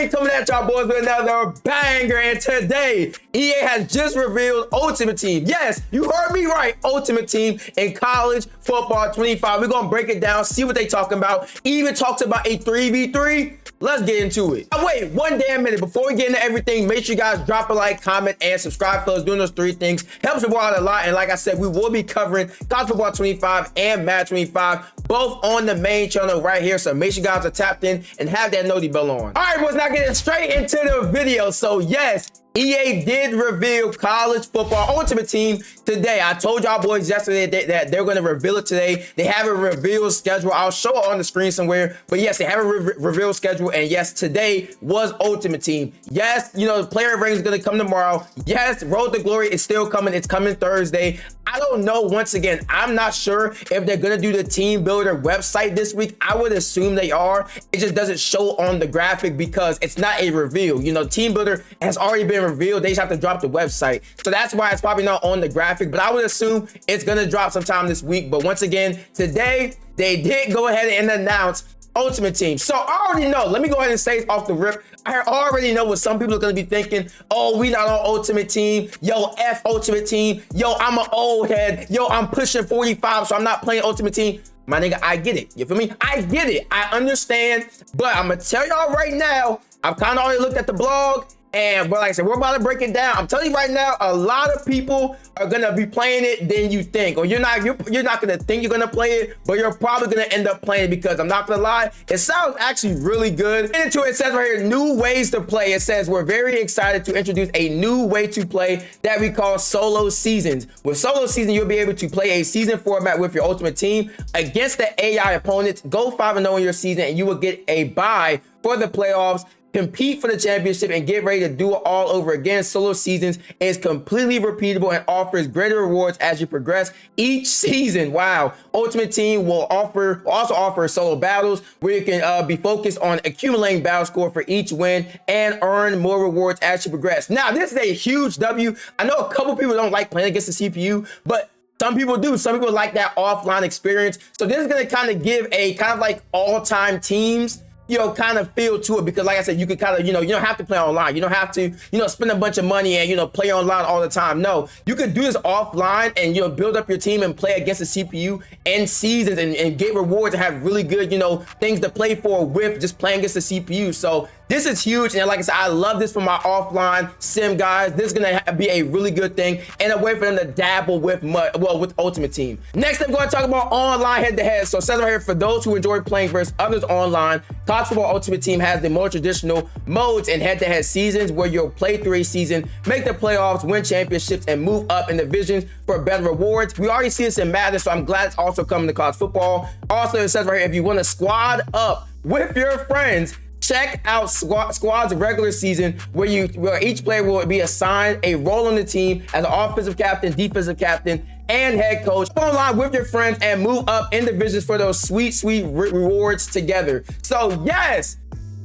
Gang coming at y'all boys with another banger, and today EA has just revealed Ultimate Team. Yes, you heard me right, Ultimate Team in college football 25. We're gonna break it down, see what they talking about. Even talks about a 3v3. Let's get into it. Now, wait one damn minute before we get into everything. Make sure you guys drop a like, comment, and subscribe. Fellas, doing those three things helps the ball out a lot. And like I said, we will be covering college football 25 and Madden 25, both on the main channel right here. So make sure you guys are tapped in and have that noti bell on. All right, boys, now getting straight into the video. So yes, EA did reveal college football Ultimate Team today. I told y'all boys yesterday that they're going to reveal it today. They have a reveal schedule. I'll show it on the screen somewhere. But yes, they have a reveal schedule. And yes, today was Ultimate Team. Yes, you know, the player rating is going to come tomorrow. Yes, Road to Glory is still coming. It's coming Thursday. I don't know. Once again, I'm not sure if they're going to do the team builder website this week. I would assume they are. It just doesn't show on the graphic because it's not a reveal. You know, team builder has already been revealed. They just have to drop the website. So that's why it's probably not on the graphic, but I would assume it's going to drop sometime this week. But once again, today they did go ahead and announce Ultimate Team. So I already know. Let me go ahead and say it off the rip. I already know what some people are going to be thinking. Oh, we not on Ultimate Team. Yo, F Ultimate Team. Yo, I'm an old head. Yo, I'm pushing 45, so I'm not playing Ultimate Team. My nigga, I get it. You feel me? I get it. I understand. But I'm going to tell y'all right now, I've kind of already looked at the blog. And but like I said, we're about to break it down. I'm telling you right now, a lot of people are gonna be playing it than you think, or you're not gonna think you're gonna play it, but you're probably gonna end up playing it because I'm not gonna lie, it sounds actually really good. And into it says right here, new ways to play. It says we're very excited to introduce a new way to play that we call solo seasons. With solo season, you'll be able to play a season format with your Ultimate Team against the AI opponents. Go 5-0 in your season, and you will get a bye for the playoffs. Compete for the championship and get ready to do it all over again. Solo seasons is completely repeatable and offers greater rewards as you progress each season. Wow. Ultimate Team will also offer solo battles where you can be focused on accumulating battle score for each win and earn more rewards as you progress. Now, this is a huge W. I know a couple people don't like playing against the CPU, but some people do. Some people like that offline experience. So this is going to kind of give a kind of like all-time teams, you know, kind of feel to it, because like I said, you can kind of, you know, you don't have to play online. You don't have to, you know, spend a bunch of money and, you know, play online all the time. No, you could do this offline and, you know, build up your team and play against the CPU and seasons and get rewards and have really good, you know, things to play for with just playing against the CPU. So this is huge. And like I said, I love this for my offline sim guys. This is going to be a really good thing and a way for them to dabble with with Ultimate Team. Next, I'm going to talk about online head-to-head. So it says right here, for those who enjoy playing versus others online, college football Ultimate Team has the more traditional modes and head-to-head seasons where you'll play through a season, make the playoffs, win championships, and move up in divisions for better rewards. We already see this in Madden, so I'm glad it's also coming to college football. Also, it says right here, if you want to squad up with your friends, check out Squad's regular season where each player will be assigned a role on the team as an offensive captain, defensive captain, and head coach. Go online with your friends and move up in divisions for those sweet rewards together. So yes,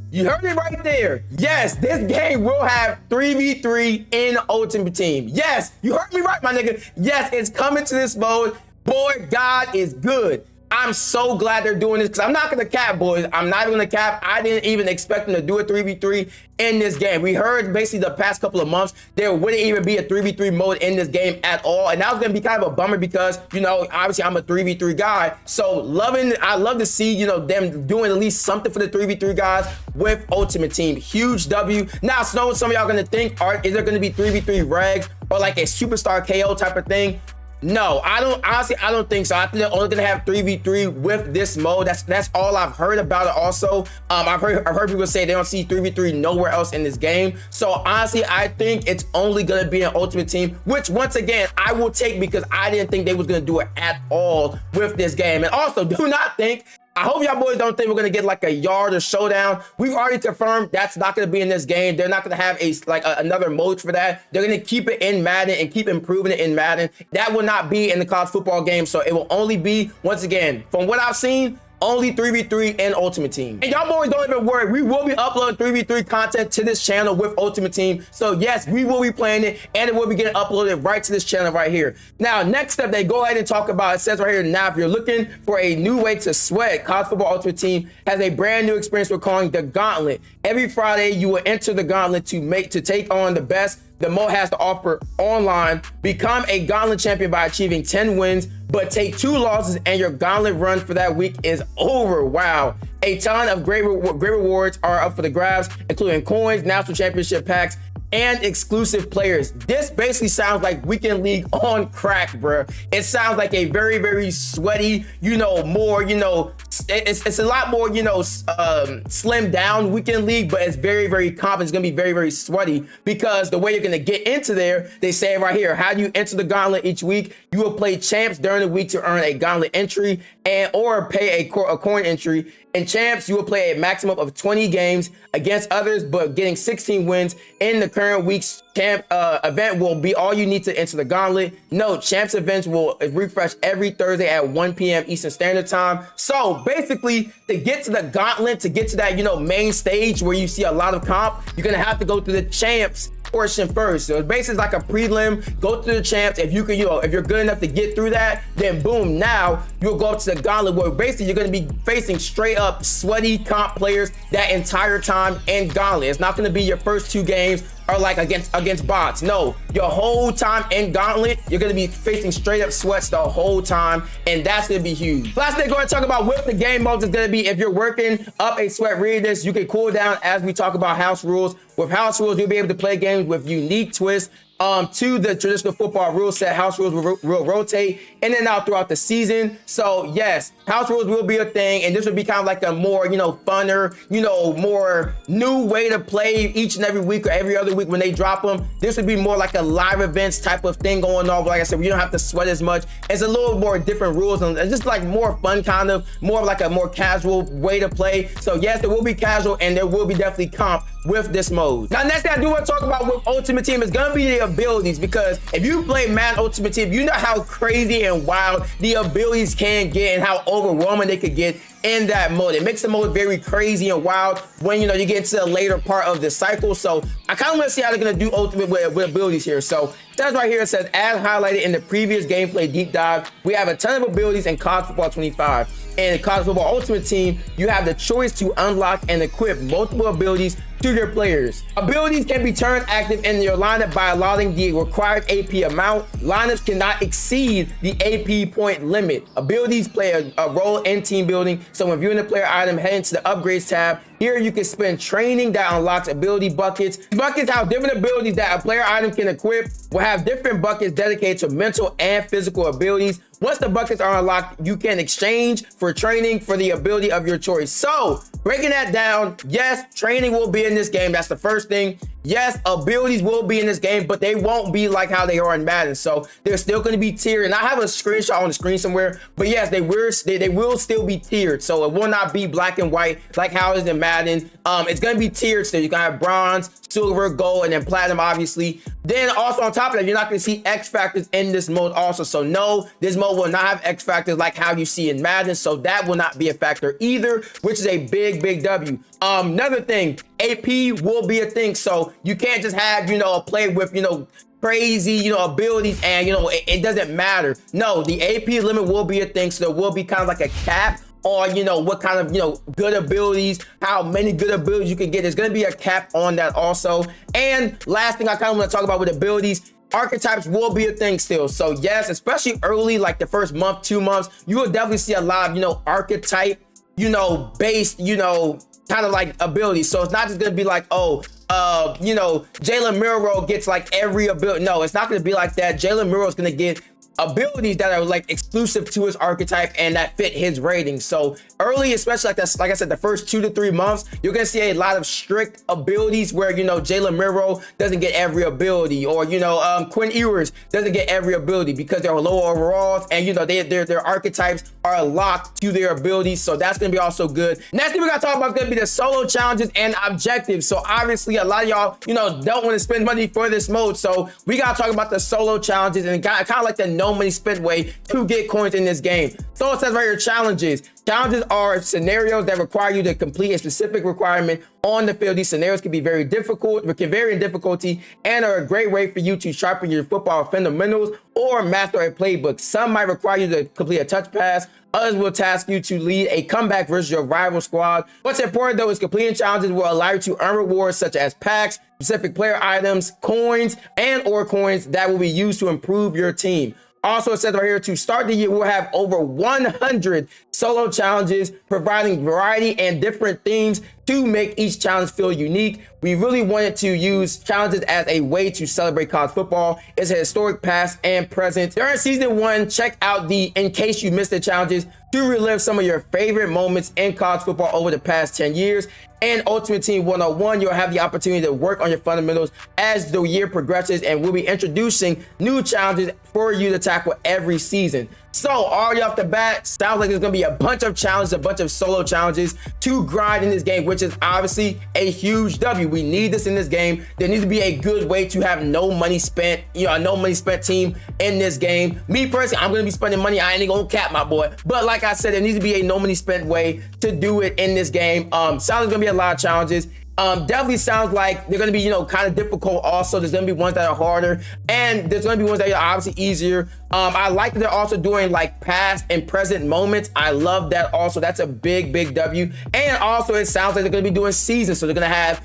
you heard it right there. Yes, this game will have 3v3 in Ultimate Team. Yes, you heard me right, my nigga. Yes, it's coming to this mode. Boy, God is good. I'm so glad they're doing this because I'm not going to cap, boys. I'm not even going to cap. I didn't even expect them to do a 3v3 in this game. We heard basically the past couple of months there wouldn't even be a 3v3 mode in this game at all. And that was going to be kind of a bummer because, you know, obviously I'm a 3v3 guy. So I love to see, you know, them doing at least something for the 3v3 guys with Ultimate Team. Huge W. Now, I know some of y'all going to think, is there going to be 3v3 regs or like a superstar KO type of thing? No, I don't think so. I think they're only gonna have 3v3 with this mode. That's all I've heard about it. Also, I've heard people say they don't see 3v3 nowhere else in this game. So honestly, I think it's only gonna be an Ultimate Team, which once again I will take because I didn't think they was gonna do it at all with this game. And also, do not think, I hope y'all boys don't think we're gonna get like a yard or showdown. We've already confirmed that's not gonna be in this game. They're not gonna have another mode for that. They're gonna keep it in Madden and keep improving it in Madden. That will not be in the college football game. So it will only be, once again, from what I've seen, only 3v3 and Ultimate Team. And y'all boys don't even worry, we will be uploading 3v3 content to this channel with Ultimate Team. So yes, we will be playing it, and it will be getting uploaded right to this channel right here. Now, next step, they go ahead and talk about, it says right here, now if you're looking for a new way to sweat, College Football Ultimate Team has a brand new experience we're calling the Gauntlet. Every Friday, you will enter the Gauntlet to take on the best the mode has to offer online. Become a Gauntlet champion by achieving 10 wins, but take 2 losses and your Gauntlet run for that week is over. Wow. A ton of great rewards are up for the grabs, including coins, national championship packs, and exclusive players. This basically sounds like Weekend League on crack, bro. It sounds like a very, very sweaty, more, it's a lot more, slimmed down Weekend League, but it's very, very comp. It's gonna be very, very sweaty because the way you're gonna get into there, they say right here, how do you enter the Gauntlet each week? You will play champs during the week to earn a Gauntlet entry or pay a coin entry. In champs, you will play a maximum of 20 games against others, but getting 16 wins in the current week's champ event will be all you need to enter the Gauntlet. Note, champs events will refresh every Thursday at 1 p.m. Eastern Standard Time. So basically, to get to the Gauntlet, to get to that, main stage where you see a lot of comp, you're gonna have to go through the champs portion first. So basically it's like a prelim, go through the champs. If you can, if you're good enough to get through that, then boom, now you'll go up to the Gauntlet where basically you're going to be facing straight up sweaty comp players that entire time in Gauntlet. It's not going to be your first 2 games or like against bots. No, your whole time in Gauntlet, you're gonna be facing straight up sweats the whole time, and that's gonna be huge. Last thing, going to talk about what the game modes is gonna be. If you're working up a sweat readiness, you can cool down as we talk about house rules. With house rules, you'll be able to play games with unique twists to the traditional football rule set. House rules will rotate in and out throughout the season. So yes, house rules will be a thing, and this would be kind of like a more, funner, more new way to play each and every week or every other week when they drop them. This would be more like a live events type of thing going on. But like I said, we don't have to sweat as much. It's a little more different rules and just like more fun, kind of more like a more casual way to play. So yes, there will be casual and there will be definitely comp with this mode. Now, next thing I do want to talk about with Ultimate Team is gonna be the abilities, because if you play Madden Ultimate Team, you know how crazy and wild the abilities can get and how overwhelming they could get in that mode. It makes the mode very crazy and wild when you get into the later part of the cycle. So I kind of want to see how they're going to do Ultimate with abilities here. So that's right here. It says, as highlighted in the previous gameplay deep dive, we have a ton of abilities in College Football 25. In College Football Ultimate Team, you have the choice to unlock and equip multiple abilities to your players. Abilities can be turned active in your lineup by allotting the required AP amount. Lineups cannot exceed the AP point limit. Abilities play a role in team building. So when viewing the player item, head into the upgrades tab. Here you can spend training that unlocks ability buckets. Buckets have different abilities that a player item can equip. Will have different buckets dedicated to mental and physical abilities. Once the buckets are unlocked, you can exchange for training for the ability of your choice. So breaking that down, yes, training will be in this game. That's the first thing. Yes, abilities will be in this game, but they won't be like how they are in Madden. So they're still going to be tiered. And I have a screenshot on the screen somewhere, but yes, they will still be tiered. So it will not be black and white like how it is in Madden. It's going to be tiered. So you can have bronze, silver, gold, and then platinum, obviously. Then also on top of that, you're not going to see X factors in this mode also. So no, this mode will not have X factors like how you see in Madden. So that will not be a factor either, which is a big, big W. Another thing, AP will be a thing. So you can't just have, a play with, crazy, abilities and, it doesn't matter. No, the AP limit will be a thing. So there will be kind of like a cap on, what kind of, good abilities, how many good abilities you can get. There's going to be a cap on that also. And last thing I kind of want to talk about with abilities, archetypes will be a thing still. So yes, especially early, like the first month, 2 months, you will definitely see a lot of, archetype, based, kind of like abilities. So it's not just going to be like, Jalen Milroe gets like every ability. No, it's not going to be like that. Jalen Milroe is going to get abilities that are like exclusive to his archetype and that fit his rating. So early, especially like I said, the first 2 to 3 months, you're gonna see a lot of strict abilities where Jalen Milroe doesn't get every ability, or Quinn Ewers doesn't get every ability because they're low overalls and their archetypes are locked to their abilities. So that's gonna be also good. Next thing we gotta talk about is gonna be the solo challenges and objectives. So obviously a lot of y'all don't want to spend money for this mode, so we gotta talk about the solo challenges and kind of like the no money spent way to get coins in this game. So it says right here, challenges. Challenges are scenarios that require you to complete a specific requirement on the field. These scenarios can be very difficult, can vary in difficulty, and are a great way for you to sharpen your football fundamentals or master a playbook. Some might require you to complete a touch pass. Others will task you to lead a comeback versus your rival squad. What's important though is completing challenges will allow you to earn rewards such as packs, specific player items, coins, and/or coins that will be used to improve your team. Also, it says right here, to start the year, we'll have over 100 solo challenges, providing variety and different themes to make each challenge feel unique. We really wanted to use challenges as a way to celebrate college football. It's a historic past and present. During season 1, check out the In Case You Missed the Challenges to relive some of your favorite moments in college football over the past 10 years. And Ultimate Team 101, you'll have the opportunity to work on your fundamentals as the year progresses, and we'll be introducing new challenges for you to tackle every season. So already off the bat, sounds like there's gonna be a bunch of challenges, a bunch of solo challenges to grind in this game, which is obviously a huge W. We need this in this game. There needs to be a good way to have no money spent, a no money spent team in this game. Me personally, I'm gonna be spending money. I ain't gonna cap my boy. But like I said, there needs to be a no money spent way to do it in this game. Sounds like gonna be a lot of challenges. Definitely sounds like they're going to be, kind of difficult also. There's going to be ones that are harder, and there's going to be ones that are obviously easier. I like that they're also doing like past and present moments. I love that also. That's a big W. And also it sounds like they're going to be doing seasons. So they're going to have,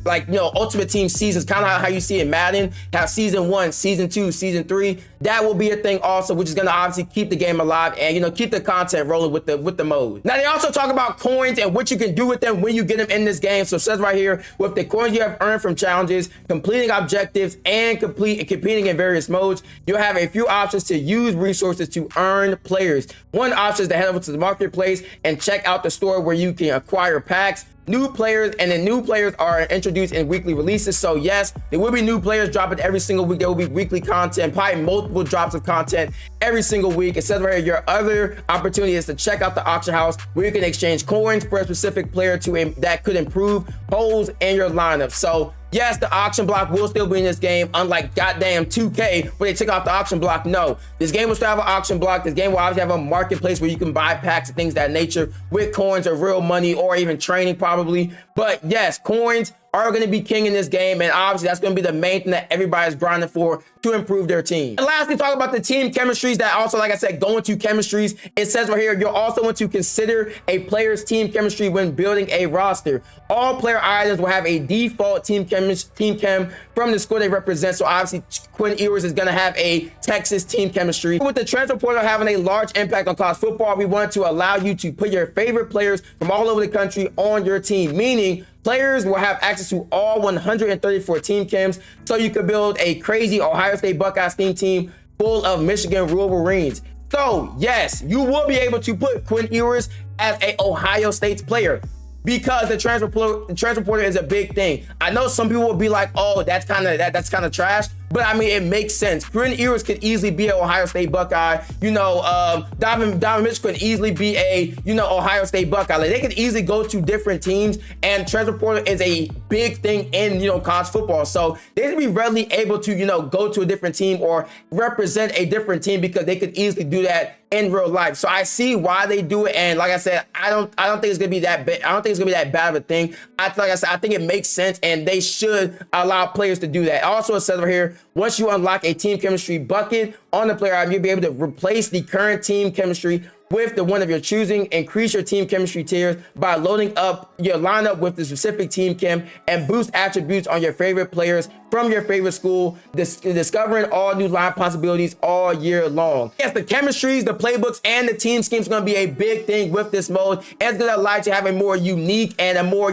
Ultimate Team seasons, kind of how you see in Madden, have season 1, season 2, season 3. That will be a thing also, which is going to obviously keep the game alive and, keep the content rolling with the mode. Now they also talk about coins and what you can do with them when you get them in this game. So it says right here, with the coins you have earned from challenges, completing objectives, and competing in various modes, you'll have a few options to use resources to earn players. One option is to head over to the marketplace and check out the store where you can acquire packs, new players, and then new players are introduced in weekly releases. So yes, there will be new players dropping every single week. There will be weekly content, probably multiple drops of content every single week. It says right here, your other opportunity is to check out the auction house where you can exchange coins for a specific player that could improve holes in your lineup. So yes, the auction block will still be in this game, unlike goddamn 2K where they took off the auction block. No, this game will still have an auction block. This game will obviously have a marketplace where you can buy packs and things of that nature with coins or real money or even training probably. But yes, coins are going to be king in this game, and obviously that's going to be the main thing that everybody's grinding for to improve their team. And lastly, talk about the team chemistries that also, like I said, go into chemistries. It says right here, you'll also want to consider a player's team chemistry when building a roster. All player items will have a default team chem from the school they represent. So obviously Quinn Ewers is going to have a Texas team chemistry. With the transfer portal having a large impact on college football, we want to allow you to put your favorite players from all over the country on your team, meaning players will have access to all 134 team chems, so you could build a crazy Ohio State Buckeyes team full of Michigan Wolverines. So yes, you will be able to put Quinn Ewers as a Ohio State player, because the transfer portal is a big thing. I know some people will be like, oh, that's kind of trash. But I mean, it makes sense. Quinn Ewers could easily be an Ohio State Buckeye. Donovan Mitchell could easily be a, Ohio State Buckeye. Like, they could easily go to different teams, and transfer portal is a big thing in, college football. So they should be readily able to, go to a different team or represent a different team, because they could easily do that in real life. So I see why they do it. And like I said, I don't think it's gonna be that bad. I don't think it's gonna be that bad of a thing. I think it makes sense, and they should allow players to do that. Also, it says right here, once you unlock a team chemistry bucket on the player item, you'll be able to replace the current team chemistry with the one of your choosing. Increase your team chemistry tiers by loading up your lineup with the specific team chem, and boost attributes on your favorite players from your favorite school, discovering all new line possibilities all year long. Yes, the chemistries, the playbooks, and the team schemes are going to be a big thing with this mode, and it's going to allow you to have a more unique and a more,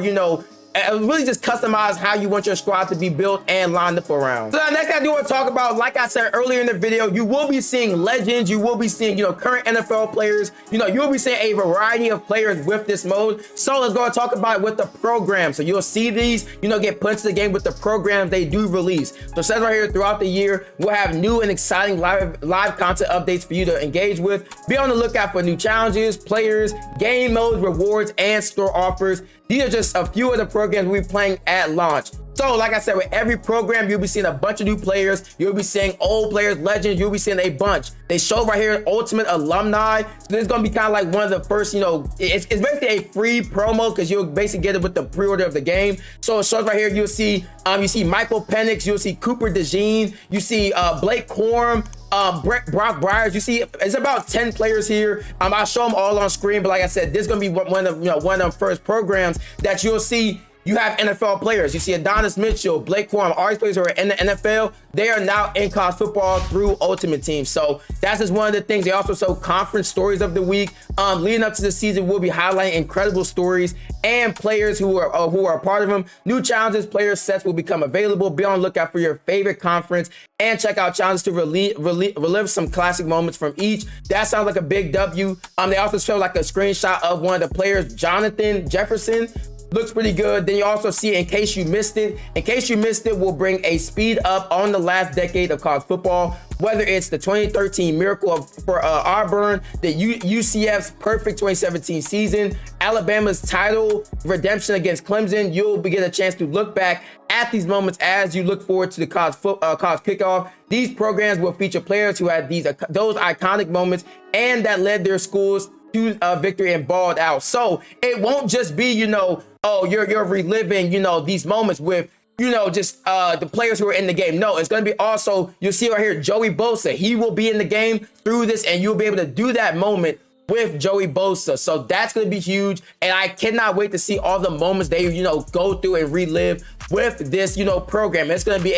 really just customize how you want your squad to be built and lined up around. So the next thing I do want to talk about, like I said earlier in the video, you will be seeing legends, you will be seeing, current NFL players, you will be seeing a variety of players with this mode. So let's go and talk about it with the program. So you'll see these, get put into the game with the programs they do release. So it says right here, throughout the year, we'll have new and exciting live content updates for you to engage with. Be on the lookout for new challenges, players, game modes, rewards, and store offers. These are just a few of the programs we'll be playing at launch. So like I said, with every program, you'll be seeing a bunch of new players. You'll be seeing old players, legends. You'll be seeing a bunch. They show right here, Ultimate Alumni. So this is going to be kind of like one of the first, you know, it's basically a free promo because you'll basically get it with the pre-order of the game. So it shows right here, you'll see, you see Michael Penix, you'll see Cooper DeJean, you see Blake Corum, Brock Byers. You see, it's about 10 players here. I'll show them all on screen, but like I said, this is going to be one of the first programs that you'll see. You have NFL players. You see Adonis Mitchell, Blake Corum, all these players who are in the NFL. They are now in college football through Ultimate Team. So that's just one of the things. They also show conference stories of the week. Leading up to the season, we'll be highlighting incredible stories and players who are a part of them. New challenges, player sets will become available. Be on the lookout for your favorite conference and check out challenges to relive some classic moments from each. That sounds like a big W. They also show like a screenshot of one of the players, Jonathan Jefferson. Looks pretty good. Then you also see, in case you missed it, will bring a speed up on the last decade of college football. Whether it's the 2013 miracle for Auburn, the UCF's perfect 2017 season, Alabama's title redemption against Clemson, you'll get a chance to look back at these moments as you look forward to the college kickoff. These programs will feature players who had those iconic moments and that led their schools to victory and balled out. So it won't just be, you know, oh, you're reliving, you know, these moments with, you know, just the players who are in the game. No, it's going to be also, you'll see right here, Joey Bosa. He will be in the game through this, and you'll be able to do that moment with Joey Bosa. So that's going to be huge, and I cannot wait to see all the moments they, you know, go through and relive with this, you know, program. That's going to be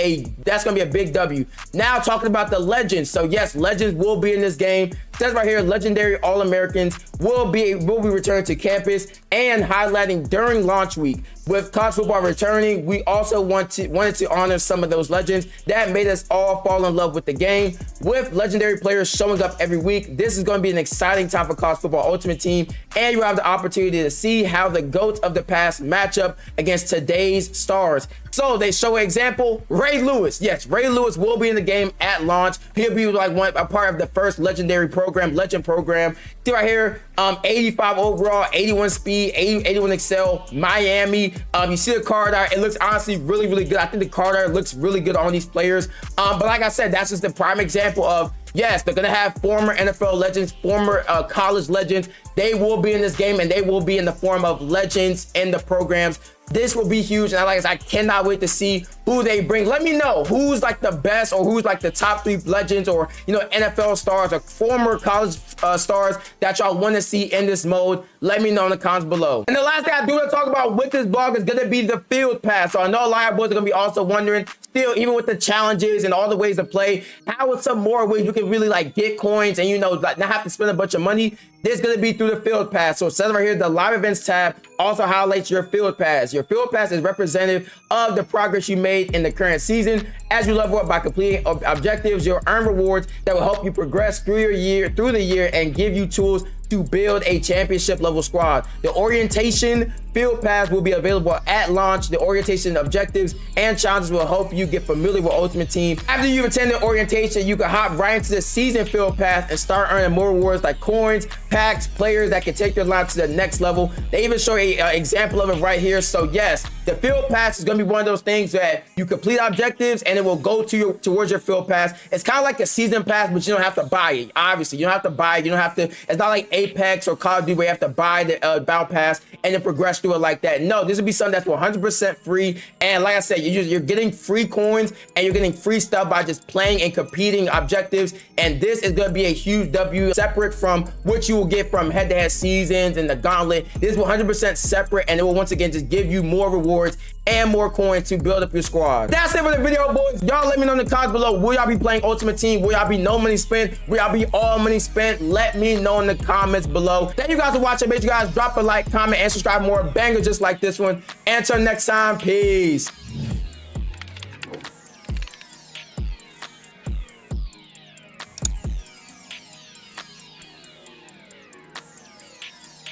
a big W. Now talking about the legends. So yes, legends will be in this game. It says right here, legendary All-Americans will be returning to campus and highlighting during launch week. With college football returning, we also wanted to honor some of those legends that made us all fall in love with the game. With legendary players showing up every week, this is going to be an exciting time for college football Ultimate Team, and you have the opportunity to see how the GOATs of the past match up against today's stars. So they show an example, Ray Lewis. Yes, Ray Lewis will be in the game at launch. He'll be like a part of the first legendary program, legend program. See right here, 85 overall, 81 speed, 81 excel, Miami. You see the card art. It looks honestly really, really good. I think the card art looks really good on these players. But like I said, that's just the prime example of, yes, they're going to have former NFL legends, former college legends. They will be in this game, and they will be in the form of legends in the programs. This will be huge, and I cannot wait to see who they bring. Let me know who's like the best, or who's like the top 3 legends, or, you know, NFL stars or former college stars that y'all want to see in this mode. Let me know in the comments below. And the last thing I do want to talk about with this blog is going to be the field pass. So I know a lot of boys are going to be also wondering, still, even with the challenges and all the ways to play, how is some more ways you can really like get coins and, you know, like not have to spend a bunch of money? This is going to be through the field pass. So it says right here, the live events tab also highlights your field pass. Your field pass is representative of the progress you made in the current season. As you level up by completing objectives, you'll earn rewards that will help you progress through the year and give you tools to build a championship level squad. The orientation field pass will be available at launch. The orientation objectives and challenges will help you get familiar with Ultimate Team. After you've attended orientation, you can hop right into the season field pass and start earning more rewards like coins, packs, players that can take your line to the next level. They even show an example of it right here. So yes, the field pass is going to be one of those things that you complete objectives and it will go towards your field pass. It's kind of like a season pass, but you don't have to buy it. Obviously, you don't have to buy it. You don't have to. It's not like Apex or Call of Duty where you have to buy the battle pass and then progress through it like that. No, this will be something that's 100% free. And like I said, you're getting free coins and you're getting free stuff by just playing and competing objectives. And this is going to be a huge W, separate from what you will get from head-to-head seasons and the gauntlet. This is 100% separate, and it will once again just give you more rewards and more coins to build up your squad. That's it for the video, boys. Y'all let me know in the comments below. Will y'all be playing Ultimate Team? Will y'all be no money spent? Will y'all be all money spent? Let me know in the comments below. Thank you guys for watching. Make sure you guys drop a like, comment, and subscribe. More bangers just like this one. Until next time, peace.